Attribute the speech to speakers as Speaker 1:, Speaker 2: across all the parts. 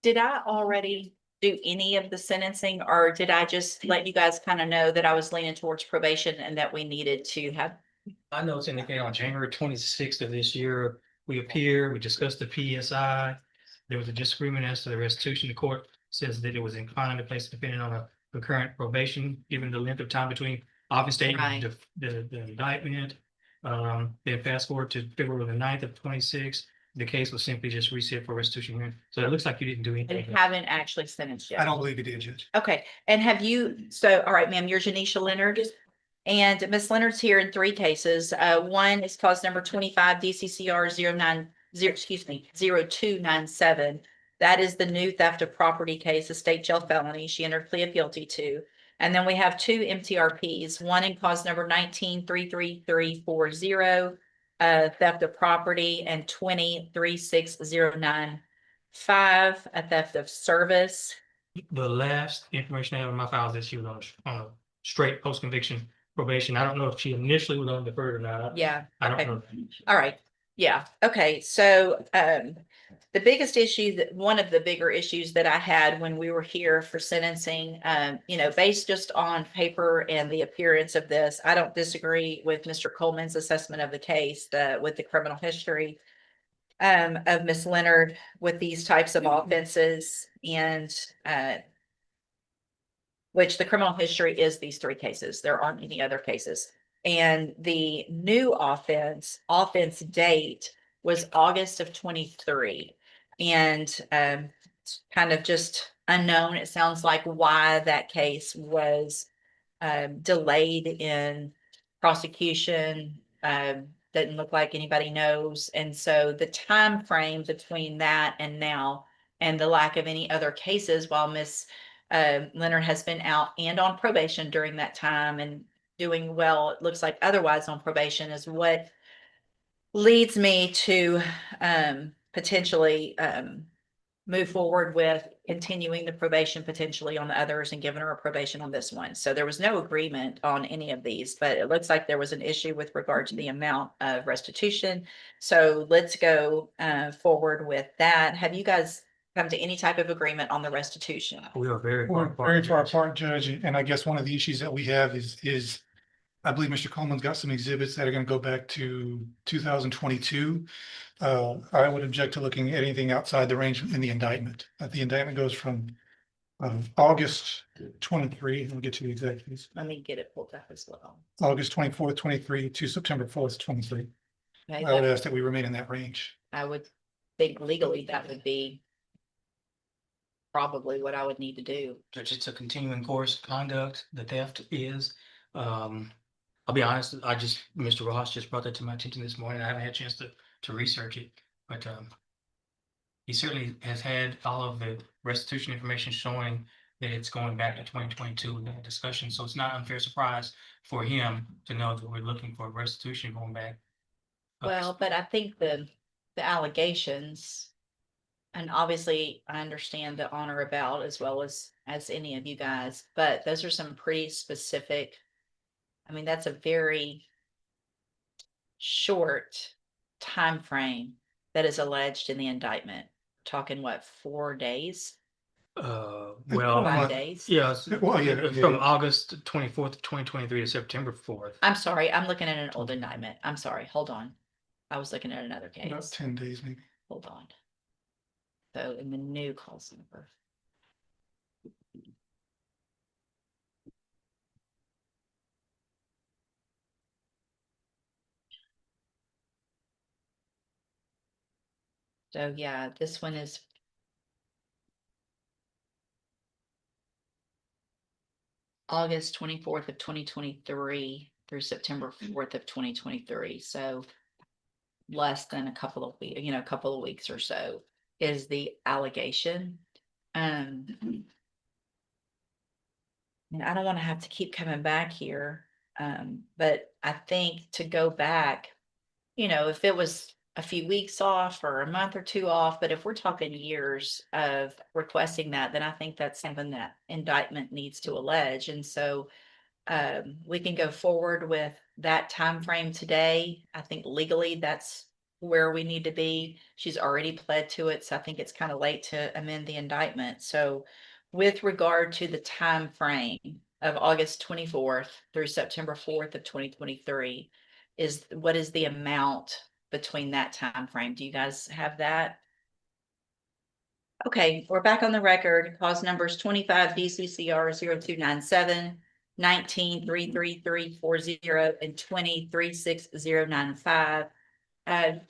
Speaker 1: Did I already do any of the sentencing, or did I just let you guys kind of know that I was leaning towards probation and that we needed to have?
Speaker 2: I know it's indicated on January 26th of this year, we appear, we discussed the PSI. There was a disagreement as to the restitution. The court says that it was inclined to place the defendant on a concurrent probation, given the length of time between office date
Speaker 1: Right.
Speaker 2: and the indictment. Then fast forward to February the 9th of 26, the case was simply just reset for restitution hearing. So it looks like you didn't do
Speaker 1: And
Speaker 2: anything.
Speaker 1: haven't actually sentenced
Speaker 3: I
Speaker 1: yet.
Speaker 3: don't believe he did, Judge.
Speaker 1: Okay, and have you, so, all right, ma'am, you're Janisha Leonard. And Miss Leonard's here in three cases. One is cause number 25 DCCR 0297. That is the new theft of property case, a state jail felony. She entered plea of guilty to. And then we have two MTRPs, one in cause number 19-33340, theft of property, and 20-36095, a theft of service.
Speaker 2: The last information I have in my file is that she was on a straight post-conviction probation. I don't know if she initially was on deferred or not.
Speaker 1: Yeah.
Speaker 2: I don't
Speaker 1: okay.
Speaker 2: know.
Speaker 1: All right. Yeah. Okay. So, the biggest issue that one of the bigger issues that I had when we were here for sentencing, based just on paper and the appearance of this, I don't disagree with Mr. Coleman's assessment of the case, with the criminal history of Miss Leonard with these types of offenses, and which the criminal history is these three cases. There aren't any other cases. And the new offense date was August of 23. And it's kind of just unknown. It sounds like why that case was delayed in prosecution. Doesn't look like anybody knows. And so the time frame between that and now, and the lack of any other cases while Miss Leonard has been out and on probation during that time and doing well, it looks like otherwise on probation, is what leads me to potentially move forward with continuing the probation potentially on the others and giving her a probation on this one. So there was no agreement on any of these, but it looks like there was an issue with regard to the amount of restitution. So let's go forward with that. Have you guys come to any type of agreement on the restitution?
Speaker 2: We are very far
Speaker 3: We're
Speaker 2: apart.
Speaker 3: very far apart, Judge, and I guess one of the issues that we have is I believe Mr. Coleman's got some exhibits that are gonna go back to 2022. I would object to looking at anything outside the range in the indictment. The indictment goes from August 23, we'll get to the exact dates,
Speaker 1: Let me get it pulled up as well.
Speaker 3: August 24th, 23 to September 4th, 23.
Speaker 1: Okay,
Speaker 3: I would ask that we remain in that range.
Speaker 1: I would think legally that would be probably what I would need to do.
Speaker 2: Judge, it's a continuing course of conduct. The theft is, I'll be honest, Mr. Ross just brought that to my attention this morning. I haven't had a chance to research it, but he certainly has had all of the restitution information showing that it's going back to 2022 in that discussion. So it's not an unfair surprise for him to know that we're looking for restitution going back.
Speaker 1: Well, but I think the allegations, and obviously I understand the honor about as well as any of you guys, but those are some pretty specific. I mean, that's a very short time frame that is alleged in the indictment. Talking what, 4 days,
Speaker 2: Well,
Speaker 1: 5 days?
Speaker 2: yes,
Speaker 3: Well, yeah,
Speaker 2: from August 24th, 2023 to September 4th.
Speaker 1: I'm sorry, I'm looking at an old indictment. I'm sorry, hold on. I was looking at another
Speaker 3: About
Speaker 1: case.
Speaker 3: 10 days maybe.
Speaker 1: Hold on. So in the new calls number. So yeah, this one is August 24th of 2023 through September 4th of 2023. So less than a couple of weeks, a couple of weeks or so is the allegation. And I don't want to have to keep coming back here. But I think to go back, if it was a few weeks off or a month or two off, but if we're talking years of requesting that, then I think that's something that indictment needs to allege. And so we can go forward with that time frame today. I think legally that's where we need to be. She's already pled to it, so I think it's kind of late to amend the indictment. So with regard to the time frame of August 24th through September 4th of 2023, what is the amount between that time frame? Do you guys have that? Okay, we're back on the record. Cause numbers 25 DCCR 0297, 19 33340, and 20 36095.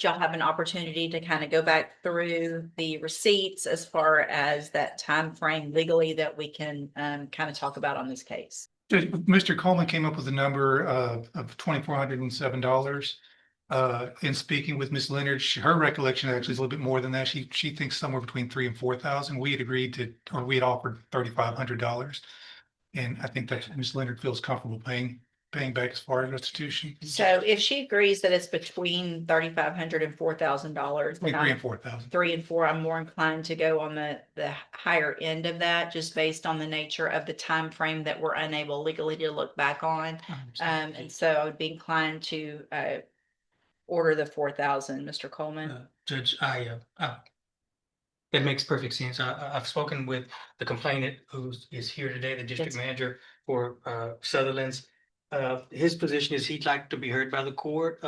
Speaker 1: Y'all have an opportunity to kind of go back through the receipts as far as that time frame legally that we can kind of talk about on this case.
Speaker 3: Mr. Coleman came up with a number of $2,407. In speaking with Ms. Leonard, her recollection actually is a little bit more than that. She thinks somewhere between $3,000 and $4,000. We had agreed to, or we had offered $3,500. And I think that Ms. Leonard feels comfortable paying back as far as restitution.
Speaker 1: So if she agrees that it's between $3,500 and $4,000,
Speaker 3: Between $3,000 and $4,000.
Speaker 1: 3 and 4, I'm more inclined to go on the higher end of that, just based on the nature of the time frame that we're unable legally to look back on. And so I would be inclined to order the 4,000, Mr. Coleman.
Speaker 2: Judge, it makes perfect sense. I've spoken with the complainant who is here today, the district
Speaker 1: Yes.
Speaker 2: manager for Sutherland's. His position is he'd like to be heard by the court.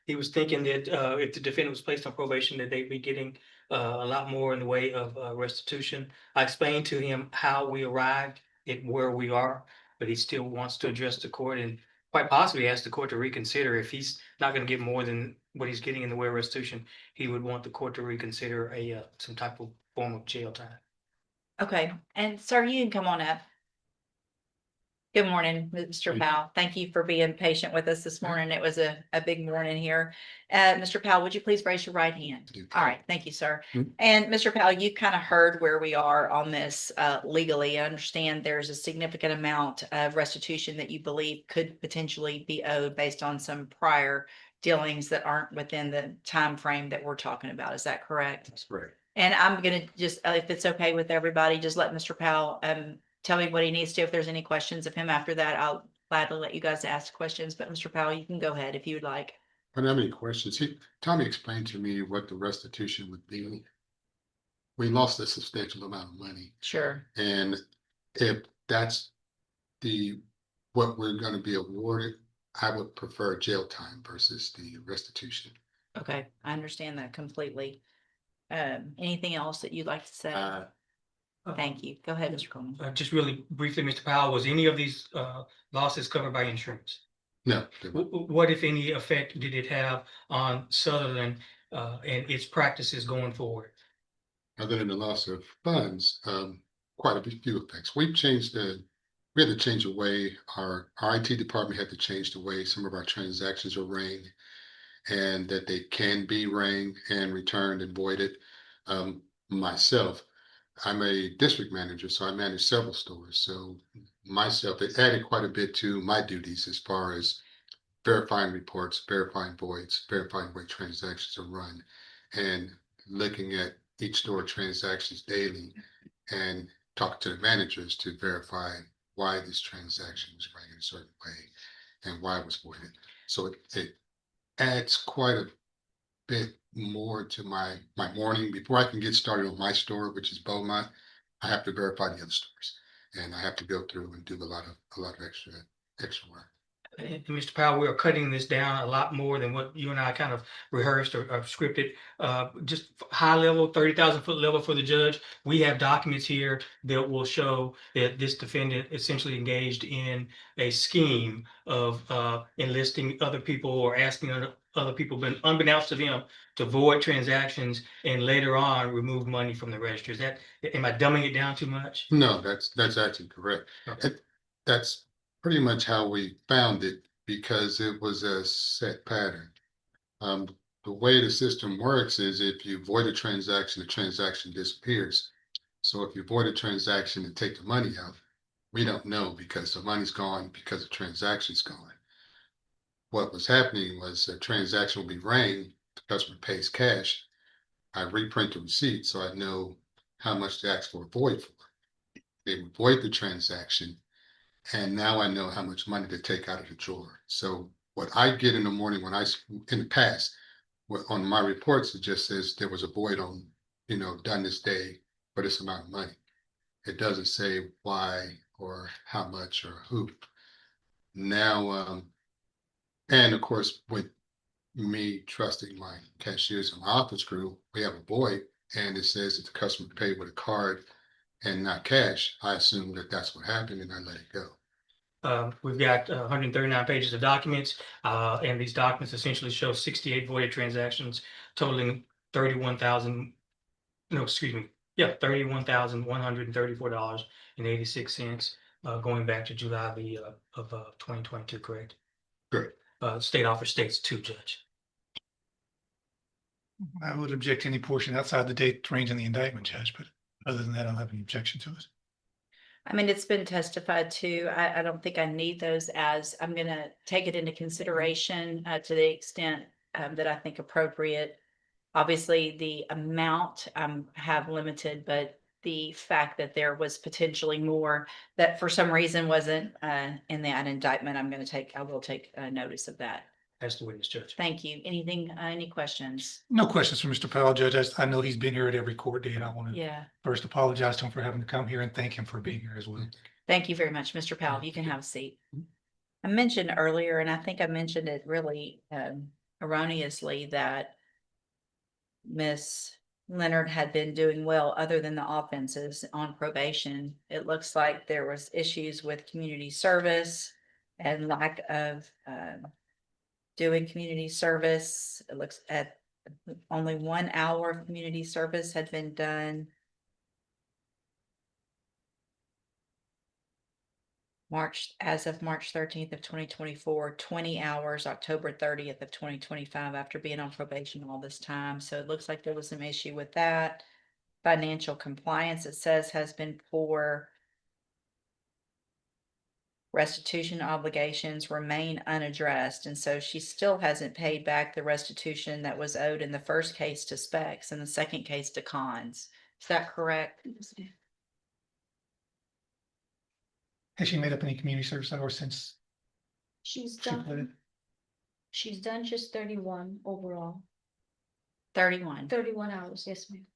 Speaker 2: He was thinking that if the defendant was placed on probation, that they'd be getting a lot more in the way of restitution. I explained to him how we arrived at where we are, but he still wants to address the court and quite possibly ask the court to reconsider. If he's not going to get more than what he's getting in the way of restitution, he would want the court to reconsider some type of form of jail time.
Speaker 1: Okay, and sir, you can come on up. Good morning, Mr. Powell. Thank you for being patient with us this morning. It was a big morning here. Mr. Powell, would you please raise your right hand? All right, thank you, sir. And Mr. Powell, you kind of heard where we are on this legally. I understand there's a significant amount of restitution that you believe could potentially be owed based on some prior dealings that aren't within the time frame that we're talking about. Is that correct?
Speaker 4: That's correct.
Speaker 1: And I'm gonna just, if it's okay with everybody, just let Mr. Powell tell me what he needs to. If there's any questions of him after that, I'll gladly let you guys ask questions. But Mr. Powell, you can go ahead if you would like.
Speaker 4: I don't have any questions. Tommy explained to me what the restitution would be. We lost a substantial amount of money.
Speaker 1: Sure.
Speaker 4: And if that's what we're going to be awarded, I would prefer jail time versus the restitution.
Speaker 1: Okay, I understand that completely. Anything else that you'd like to say? Thank you. Go ahead, Mr. Coleman.
Speaker 2: Just really briefly, Mr. Powell, was any of these losses covered by insurance?
Speaker 4: No.
Speaker 2: What, if any, effect did it have on Sutherland and its practices going forward?
Speaker 4: Other than the loss of funds, quite a few effects. We had to change the way our IT department had to change the way some of our transactions are rang, and that they can be rang and returned and voided. Myself, I'm a district manager, so I manage several stores. So it added quite a bit to my duties as far as verifying reports, verifying voids, verifying where transactions are run, and looking at each store transactions daily and talking to the managers to verify why this transaction was rang in a certain way and why it was voided. So it adds quite a bit more to my morning. Before I can get started on my store, which is Beaumont, I have to verify the other stores, and I have to go through and do a lot of extra work.
Speaker 2: And Mr. Powell, we are cutting this down a lot more than what you and I kind of rehearsed or scripted. Just high level, 30,000 foot level for the judge. We have documents here that will show that this defendant essentially engaged in a scheme of enlisting other people or asking other people, but unbeknownst to them, to void transactions and later on remove money from the register. Am I dumbing it down too much?
Speaker 4: No, that's actually correct.
Speaker 2: Okay.
Speaker 4: That's pretty much how we found it, because it was a set pattern. The way the system works is if you void a transaction, the transaction disappears. So if you void a transaction and take the money out, we don't know because the money's gone, because the transaction's gone. What was happening was a transaction will be rang, the customer pays cash. I reprint the receipt so I know how much to ask for a void for. They would void the transaction, and now I know how much money to take out of the drawer. So what I get in the morning in the past, on my reports, it just says there was a void on, done this day for this amount of money. It doesn't say why or how much or who. Now, and of course, with me trusting my cashiers and my office crew, we have a void and it says that the customer paid with a card and not cash. I assume that that's what happened and I let it go.
Speaker 2: We've got 139 pages of documents, and these documents essentially show 68 voided transactions totaling 31,000, no, excuse me, yeah, $31,134.86, going back to July of 2022, correct?
Speaker 4: Correct.
Speaker 2: State offer states too, Judge.
Speaker 3: I would object to any portion outside the date range in the indictment, Judge, but other than that, I don't have any objection to it.
Speaker 1: I mean, it's been testified to. I don't think I need those as I'm gonna take it into consideration to the extent that I think appropriate. Obviously, the amount have limited, but the fact that there was potentially more that for some reason wasn't in that indictment, I will take notice of that.
Speaker 2: As the witness, Judge.
Speaker 1: Thank you. Anything, any questions?
Speaker 3: No questions for Mr. Powell, Judge. I know he's been here at every court date. I want to
Speaker 1: Yeah.
Speaker 3: first apologize to him for having to come here and thank him for being here as well.
Speaker 1: Thank you very much, Mr. Powell. You can have a seat. I mentioned earlier, and I think I mentioned it really erroneously, that Miss Leonard had been doing well other than the offenses on probation. It looks like there was issues with community service and lack of doing community service. It looks at only 1 hour of community service had been done. As of March 13th of 2024, 20 hours, October 30th of 2025, after being on probation all this time. So it looks like there was some issue with that. Financial compliance, it says, has been poor. Restitution obligations remain unaddressed, and so she still hasn't paid back the restitution that was owed in the first case to Specs and the second case to Cons. Is that correct?
Speaker 3: Has she made up any community service hours since
Speaker 5: She's
Speaker 3: she quit it?
Speaker 5: done, she's done just 31 overall,
Speaker 1: 31.
Speaker 5: 31 hours, yes, ma'am.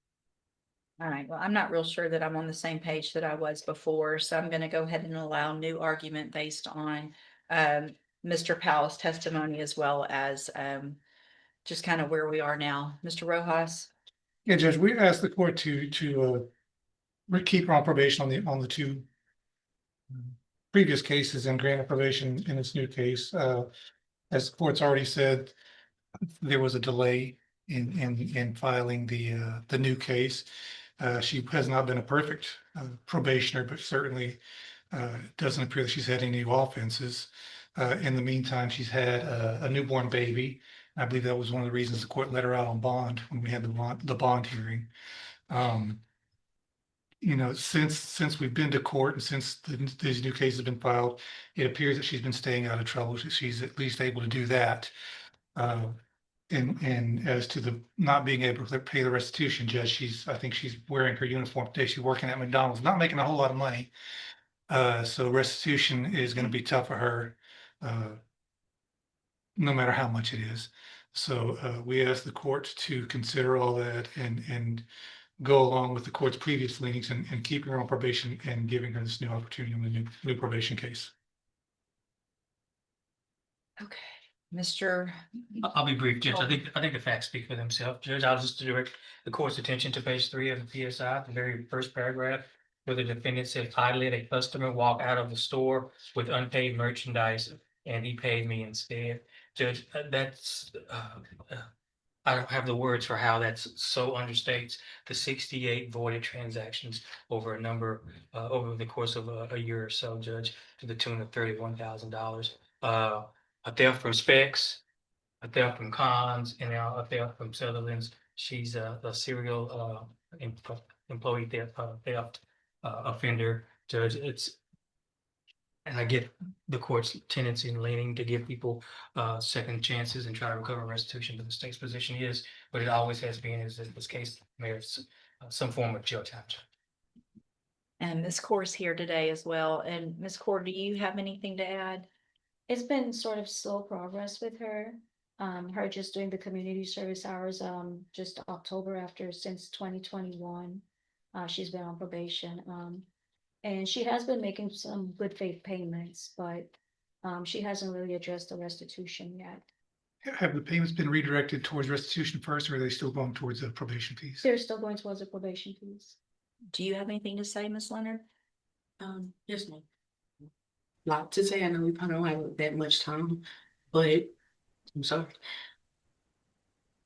Speaker 1: All right, well, I'm not real sure that I'm on the same page that I was before, so I'm gonna go ahead and allow new argument based on Mr. Powell's testimony as well as just kind of where we are now. Mr. Rojas?
Speaker 3: Yeah, Judge, we asked the court to keep her on probation on the two previous cases and grant probation in this new case. As the court's already said, there was a delay in filing the new case. She has not been a perfect probationer, but certainly doesn't appear that she's had any new offenses. In the meantime, she's had a newborn baby. I believe that was one of the reasons the court let her out on bond when we had the bond hearing. Since we've been to court and since these new cases have been filed, it appears that she's been staying out of trouble. She's at least able to do that. And as to the not being able to pay the restitution, Judge, I think she's wearing her uniform today. She's working at McDonald's, not making a whole lot of money. So restitution is going to be tough for her, no matter how much it is. So we ask the court to consider all that and go along with the court's previous leanings and keeping her on probation and giving her this new opportunity on the new probation case.
Speaker 1: Okay, Mr.
Speaker 2: I'll be brief, Judge. I think the facts speak for themselves. Judge, I'll just direct the court's attention to page 3 of the PSI, the very first paragraph, where the defendant said, "I let a customer walk out of the store with unpaid merchandise and he paid me instead." Judge, I don't have the words for how that's so understates the 68 voided transactions over a number, over the course of a year or so, Judge, to the tune of $31,000. A theft from Specs, a theft from Cons, and now a theft from Sutherland's. She's a serial employee theft offender, Judge. And I get the court's tendency and leaning to give people second chances and try to recover restitution, but the state's position is, but it always has been, is that this case merits some form of jail time.
Speaker 1: And Ms. Core's here today as well. And Ms. Core, do you have anything to add?
Speaker 5: It's been sort of slow progress with her. Her just doing the community service hours, just October after, since 2021. She's been on probation, and she has been making some good faith payments, but she hasn't really addressed the restitution yet.
Speaker 3: Have the payments been redirected towards restitution first, or are they still going towards the probation fees?
Speaker 5: They're still going towards the probation fees.
Speaker 1: Do you have anything to say, Ms. Leonard?
Speaker 6: Yes, ma'am. Lot to say, I know we probably don't have that much time, but I'm sorry.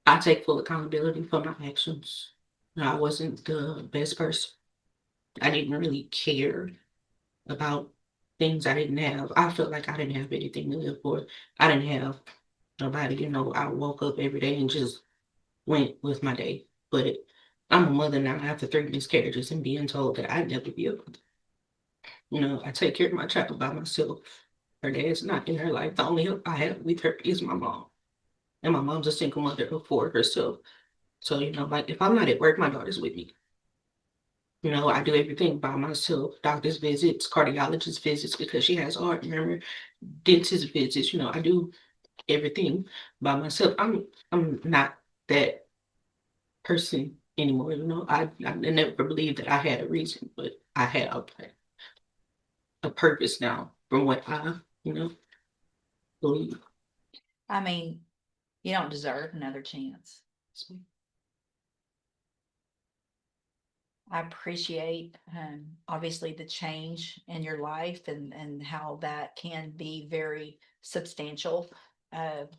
Speaker 6: I take full accountability for my actions. I wasn't the best person. I didn't really care about things I didn't have. I felt like I didn't have anything to live for. I didn't have nobody, I woke up every day and just went with my day. But I'm a mother now after 3 miscarriages and being told that I'd never be able to. I take care of my child by myself. Her dad's not in her life. The only help I have with her is my mom. And my mom's a single mother for herself. So, like if I'm not at work, my daughter's with me. I do everything by myself. Doctor's visits, cardiologist visits because she has heart murmur, dentist visits, I do everything by myself. I'm not that person anymore, I never believed that I had a reason, but I have a purpose now from what I, believe.
Speaker 1: I mean, you don't deserve another chance. I appreciate, obviously the change in your life and how that can be very substantial. But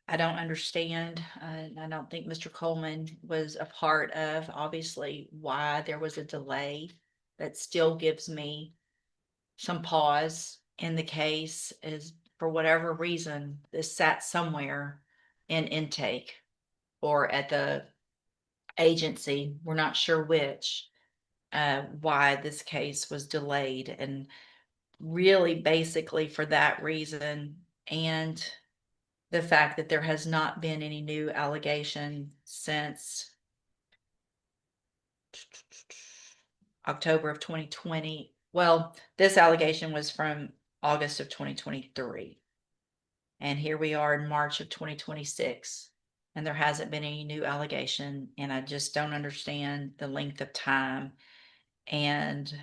Speaker 1: I don't understand. I don't think Mr. Coleman was a part of, obviously, why there was a delay. That still gives me some pause in the case, is for whatever reason, this sat somewhere in intake or at the agency. We're not sure which, why this case was delayed, and really basically for that reason, and the fact that there has not been any new allegation since October of 2020. Well, this allegation was from August of 2023. And here we are in March of 2026. And there hasn't been any new allegation. And I just don't understand the length of time. And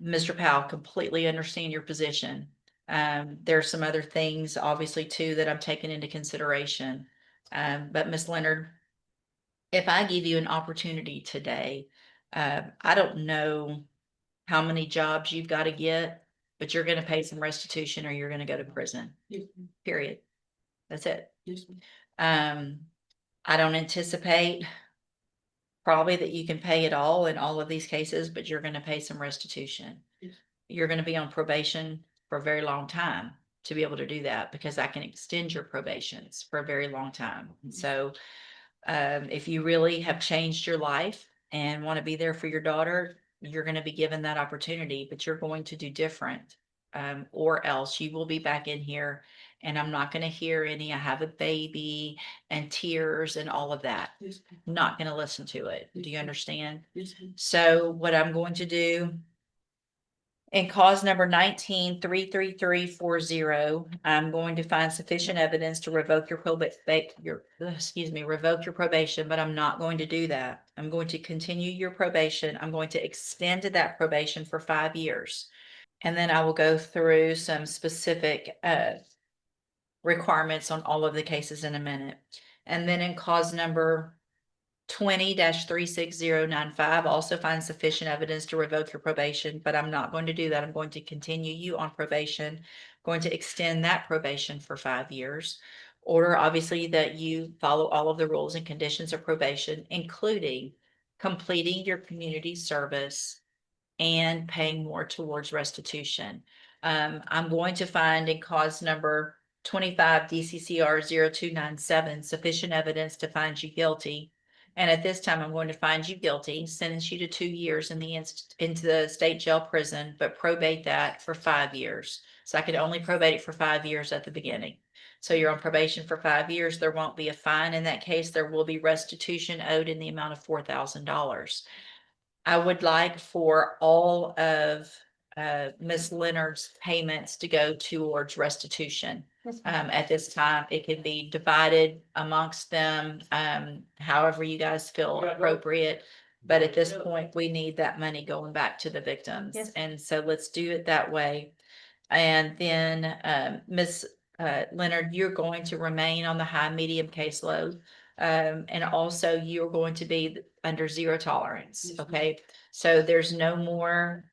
Speaker 1: Mr. Powell, completely understand your position. There's some other things, obviously, too, that I'm taking into consideration. But Ms. Leonard, if I give you an opportunity today, I don't know how many jobs you've got to get, but you're going to pay some restitution or you're going to go to prison,
Speaker 6: Yes, ma'am.
Speaker 1: period. That's it.
Speaker 6: Yes, ma'am.
Speaker 1: I don't anticipate probably that you can pay it all in all of these cases, but you're going to pay some restitution.
Speaker 6: Yes.
Speaker 1: You're going to be on probation for a very long time to be able to do that, because I can extend your probations for a very long time. And so if you really have changed your life and want to be there for your daughter, you're going to be given that opportunity, but you're going to do different. Or else you will be back in here and I'm not going to hear any, I have a baby and tears and all of that.
Speaker 6: Yes, ma'am.
Speaker 1: Not going to listen to it. Do you understand?
Speaker 6: Yes, ma'am.
Speaker 1: So what I'm going to do in cause number 19-33340, I'm going to find sufficient evidence to revoke your revoke your probation, but I'm not going to do that. I'm going to continue your probation. I'm going to extend that probation for 5 years. And then I will go through some specific requirements on all of the cases in a minute. And then in cause number 20-36095, also find sufficient evidence to revoke your probation, but I'm not going to do that. I'm going to continue you on probation, going to extend that probation for 5 years. Order, obviously, that you follow all of the rules and conditions of probation, including completing your community service and paying more towards restitution. I'm going to find in cause number 25 DCCR 0297 sufficient evidence to find you guilty. And at this time, I'm going to find you guilty, sentence you to 2 years into the state jail prison, but probate that for 5 years. So I could only probate it for 5 years at the beginning. So you're on probation for 5 years. There won't be a fine in that case. There will be restitution owed in the amount of $4,000. I would like for all of Ms. Leonard's payments to go towards restitution.
Speaker 5: Yes, ma'am.
Speaker 1: At this time, it can be divided amongst them, however you guys feel appropriate. But at this point, we need that money going back to the victims.
Speaker 5: Yes.
Speaker 1: And so let's do it that way. And then, Ms. Leonard, you're going to remain on the high medium caseload. And also you're going to be under zero tolerance,
Speaker 6: Yes, ma'am.
Speaker 1: okay? So there's no more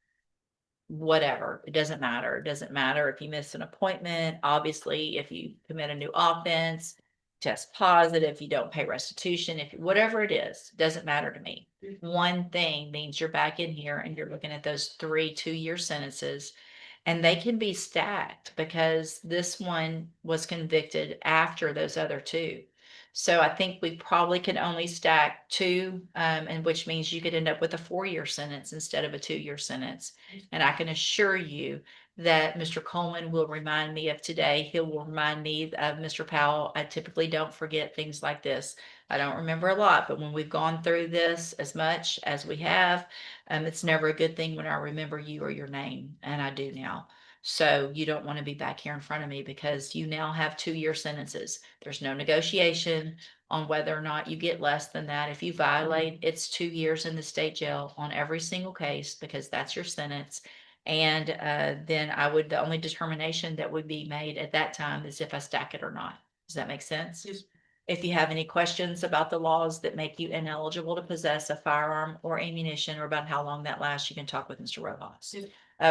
Speaker 1: whatever. It doesn't matter. It doesn't matter if you miss an appointment. Obviously, if you commit a new offense, test positive, you don't pay restitution, if whatever it is, doesn't matter to me. One thing means you're back in here and you're looking at those 3 2-year sentences. And they can be stacked because this one was convicted after those other 2. So I think we probably can only stack 2, and which means you could end up with a 4-year sentence instead of a 2-year sentence. And I can assure you that Mr. Coleman will remind me of today. He will remind me of Mr. Powell. I typically don't forget things like this. I don't remember a lot, but when we've gone through this as much as we have, it's never a good thing when I remember you or your name, and I do now. So you don't want to be back here in front of me because you now have 2-year sentences. There's no negotiation on whether or not you get less than that. If you violate, it's 2 years in the state jail on every single case because that's your sentence. And then the only determination that would be made at that time is if I stack it or not. Does that make sense?
Speaker 6: Yes.
Speaker 1: If you have any questions about the laws that make you ineligible to possess a firearm or ammunition or about how long that lasts, you can talk with Mr. Rojas.
Speaker 6: Yes.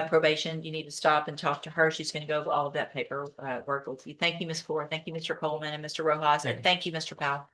Speaker 1: Probation, you need to stop and talk to her. She's going to go over all of that paper work with you. Thank you, Ms. Core. Thank you, Mr. Coleman and Mr. Rojas. And thank you, Mr. Powell.